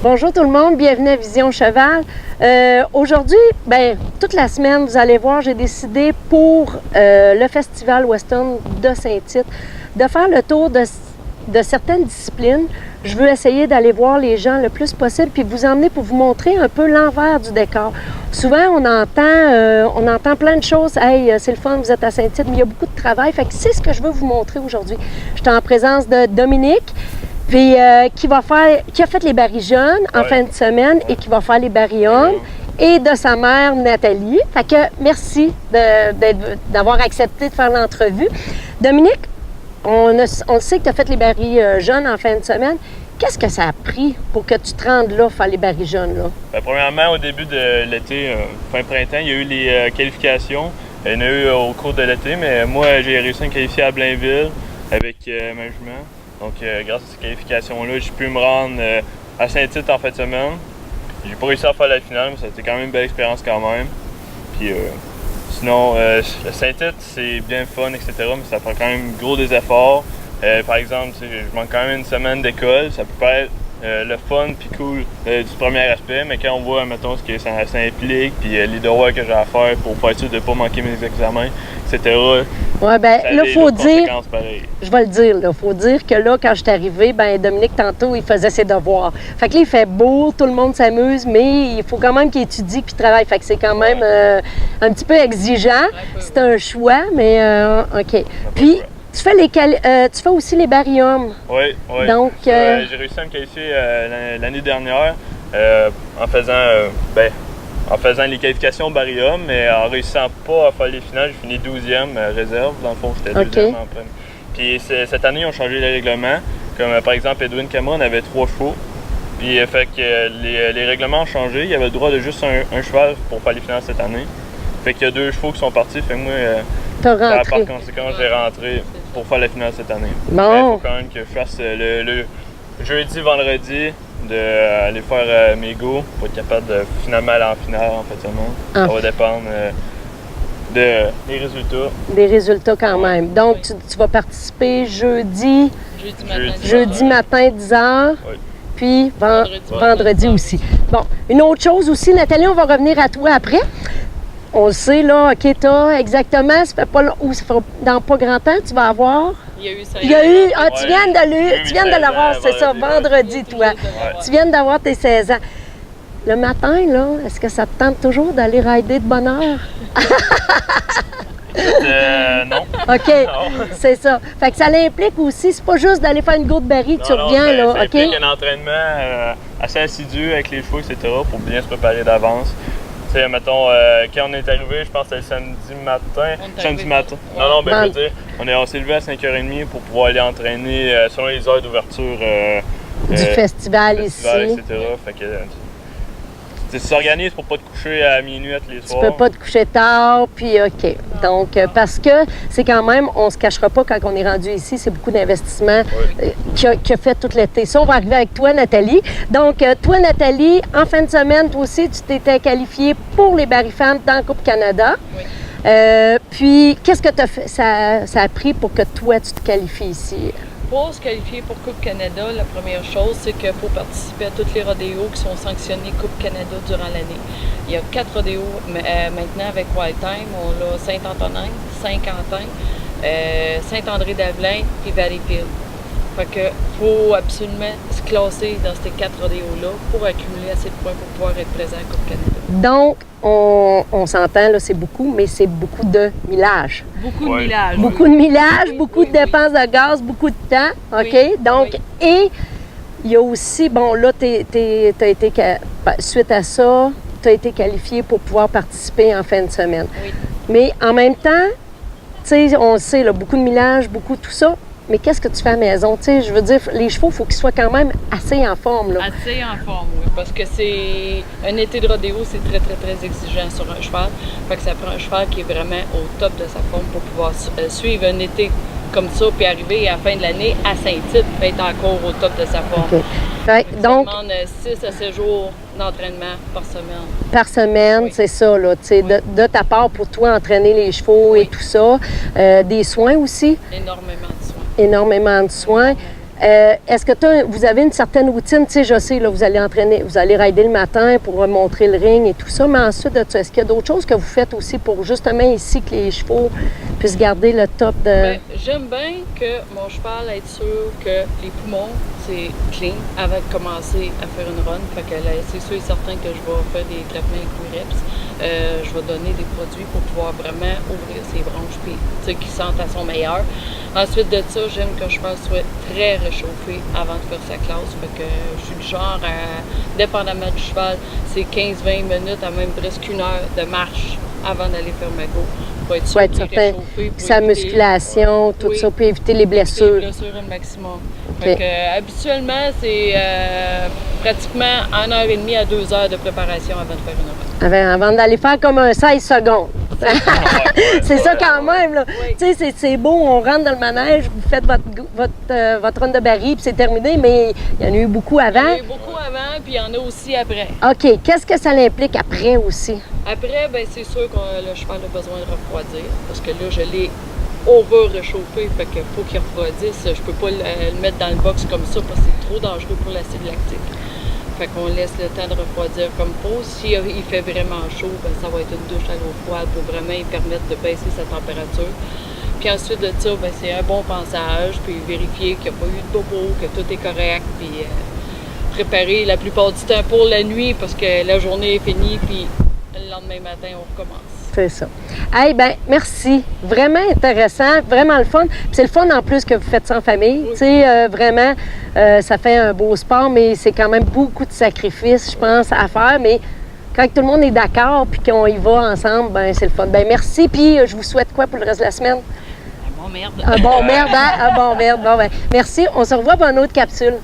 Bonjour tout le monde, bienvenue à Vision Cheval. Aujourd'hui, toute la semaine, vous allez voir, j'ai décidé pour le Festival Western de Saint-Tite de faire le tour de certaines disciplines. Je veux essayer d'aller voir les gens le plus possible puis vous emmener pour vous montrer un peu l'envers du décor. Souvent, on entend plein de choses. « Hey, c'est le fun, vous êtes à Saint-Tite, mais il y a beaucoup de travail. » Fait que c'est ce que je veux vous montrer aujourd'hui. Je suis en présence de Dominique, puis qui a fait les barils jeunes en fin de semaine et qui va faire les barils hommes, et de sa mère Nathalie. Fait que merci d'avoir accepté de faire l'entrevue. Dominique, on sait que tu as fait les barils jeunes en fin de semaine. Qu'est-ce que ça a pris pour que tu te rendes là, faire les barils jeunes? Là? Premièrement, au début de l'été, fin printemps, il y a eu les qualifications. Il y en a eu au cours de l'été, mais moi, j'ai réussi à me qualifier à Blainville avec ma jument. Donc, grâce à ces qualifications-là, j'ai pu me rendre à Saint-Tite en fin de semaine. J'ai pas réussi à faire la finale, mais ça a été quand même une belle expérience quand même. Puis, sinon, Saint-Tite, c'est bien fun, etc., mais ça prend quand même gros des efforts. Par exemple, je manque quand même une semaine d'école. Ça peut paraître le fun puis cool du premier aspect, mais quand on voit, mettons, ce que ça implique, puis les devoirs que j'ai à faire pour être sûr de ne pas manquer mes examens, etc. Oui, bien là, il faut dire, je vais le dire, il faut dire que là, quand je suis arrivée, Dominique, tantôt, il faisait ses devoirs. Fait que là, il fait beau, tout le monde s'amuse, mais il faut quand même qu'il étudie puis travaille. Fait que c'est quand même un petit peu exigeant. C'est un choix, mais OK. Puis, tu fais aussi les barils hommes. Oui. Donc, j'ai réussi à me qualifier l'année dernière en faisant les qualifications barils hommes, mais en réussissant pas à faire les finales, j'ai fini 12e réserve. Dans le fond, j'étais 2e en premier. Puis cette année, ils ont changé les règlements. Comme par exemple, Edwin Cameron avait 3 chevaux. Puis fait que les règlements ont changé. Il y avait le droit de juste un cheval pour faire les finales cette année. Fait qu'il y a 2 chevaux qui sont partis. Fait que moi, par conséquent, j'ai rentré pour faire la finale cette année. Bon. Il faut quand même que je fasse le jeudi, vendredi, d'aller faire mes go pour être capable de finalement aller en finale en fait seulement. Ça va dépendre des résultats. Des résultats quand même. Donc, tu vas participer jeudi matin 10h. Oui. Puis vendredi aussi. Bon, une autre chose aussi, Nathalie, on va revenir à toi après. On le sait, là, OK, t'as exactement, ça fait pas dans pas grand temps, tu vas avoir. Il y a eu, tu viens de l'avoir, c'est ça, vendredi, toi. Tu viens d'avoir tes 16 ans. Le matin, là, est-ce que ça te tente toujours d'aller rider de bonne heure? Non. OK, c'est ça. Fait que ça l'implique aussi, c'est pas juste d'aller faire une go de baril que tu reviens, là, OK? Ça implique un entraînement assez assidu avec les chevaux, etc., pour bien se préparer d'avance. Tu sais, mettons, quand on est arrivé, je pense que c'était le samedi matin. Non, je veux dire, on s'est levé à 5h30 pour pouvoir aller entraîner selon les heures d'ouverture du festival ici. Etc. Fait que tu s'organises pour pas te coucher à minuit les soirs. Tu peux pas te coucher tard, puis OK. Donc, parce que c'est quand même, on se cachera pas quand on est rendu ici, c'est beaucoup d'investissement qui a fait tout l'été. Ça, on va arriver avec toi, Nathalie. Donc, toi, Nathalie, en fin de semaine, toi aussi, tu t'étais qualifiée pour les barils femmes dans Coupe Canada. Oui. Puis, qu'est-ce que ça a pris pour que toi, tu te qualifies ici? Pour se qualifier pour Coupe Canada, la première chose, c'est qu'il faut participer à tous les rodéos qui sont sanctionnés Coupe Canada durant l'année. Il y a 4 rodéos maintenant avec Wild Time. On a Saint-Antonin, Saint-Quentin, Saint-André-d'Avelin et Valleyfield. Fait que faut absolument se classer dans ces 4 rodéos-là pour accumuler assez de points pour pouvoir être présent à Coupe Canada. Donc, on s'entend, là, c'est beaucoup, mais c'est beaucoup de millage. Beaucoup de millage. Beaucoup de millage, beaucoup de dépenses de gaz, beaucoup de temps, OK? Donc, et il y a aussi, bon, là, suite à ça, tu as été qualifié pour pouvoir participer en fin de semaine. Oui. Mais en même temps, tu sais, on le sait, là, beaucoup de millage, beaucoup de tout ça. Mais qu'est-ce que tu fais à la maison? Tu sais, je veux dire, les chevaux, il faut qu'ils soient quand même assez en forme, là. Assez en forme, oui. Parce que c'est un été de rodéo, c'est très, très, très exigeant sur un cheval. Fait que ça prend un cheval qui est vraiment au top de sa forme pour pouvoir suivre un été comme ça, puis arriver à la fin de l'année à Saint-Tite, être encore au top de sa forme. Okay. Fait, donc, ça demande 6 à 7 jours d'entraînement par semaine. Par semaine, c'est ça, là. Tu sais, de ta part, pour toi, entraîner les chevaux et tout ça. Des soins aussi. Énormément de soins. Énormément de soins. Est-ce que vous avez une certaine routine? Tu sais, je sais, là, vous allez entraîner, vous allez rider le matin pour montrer le ring et tout ça, mais ensuite de ça, est-ce qu'il y a d'autres choses que vous faites aussi pour justement ici que les chevaux puissent garder le top de... Ben, j'aime bien que mon cheval être sûr que les poumons, c'est clean avant de commencer à faire une run. Fait que là, c'est sûr et certain que je vais faire des traitements Equireps. Je vais donner des produits pour pouvoir vraiment ouvrir ses bronches puis qu'il sente à son meilleur. Ensuite de ça, j'aime que le cheval soit très réchauffé avant de faire sa classe. Fait que je suis du genre, dépendamment du cheval, c'est 15-20 minutes à même presque 1 heure de marche avant d'aller faire ma go. Pour être sûr qu'il est réchauffé. Puis sa musculation, tout ça, puis éviter les blessures. Les blessures au maximum. Fait que, habituellement, c'est pratiquement 1h30 à 2 heures de préparation avant de faire une run. Avant d'aller faire comme un 16 secondes. C'est ça quand même, là. Oui. Tu sais, c'est beau, on rentre dans le manège, vous faites votre run de baril, puis c'est terminé, mais il y en a eu beaucoup avant. Il y en a eu beaucoup avant, puis il y en a aussi après. OK. Qu'est-ce que ça implique après aussi? Après, ben c'est sûr que le cheval a besoin de refroidir, parce que là, je l'ai over-réchauffé, fait qu'il faut qu'il refroidisse. Je peux pas le mettre dans le box comme ça, parce que c'est trop dangereux pour l'acide lactique. Fait qu'on laisse le temps de refroidir comme il faut. Si il fait vraiment chaud, ben, ça va être une douche à l'eau froide pour vraiment lui permettre de baisser sa température. Puis ensuite de ça, ben, c'est un bon pansage, puis vérifier qu'il n'y a pas eu de bobo, que tout est correct, puis préparer la plupart du temps pour la nuit parce que la journée est finie, puis le lendemain matin, on recommence. C'est ça. Hey, ben merci. Vraiment intéressant, vraiment le fun. Puis c'est le fun en plus que vous faites ça en famille. Oui. Tu sais, vraiment, ça fait un beau sport, mais c'est quand même beaucoup de sacrifices, je pense, à faire. Mais quand tout le monde est d'accord puis qu'on y va ensemble, ben c'est le fun. Ben merci. Puis je vous souhaite quoi pour le reste de la semaine? Un bon merde. Un bon merde, hein? Un bon merde. Bon, ben merci. On se revoit pour une autre capsule.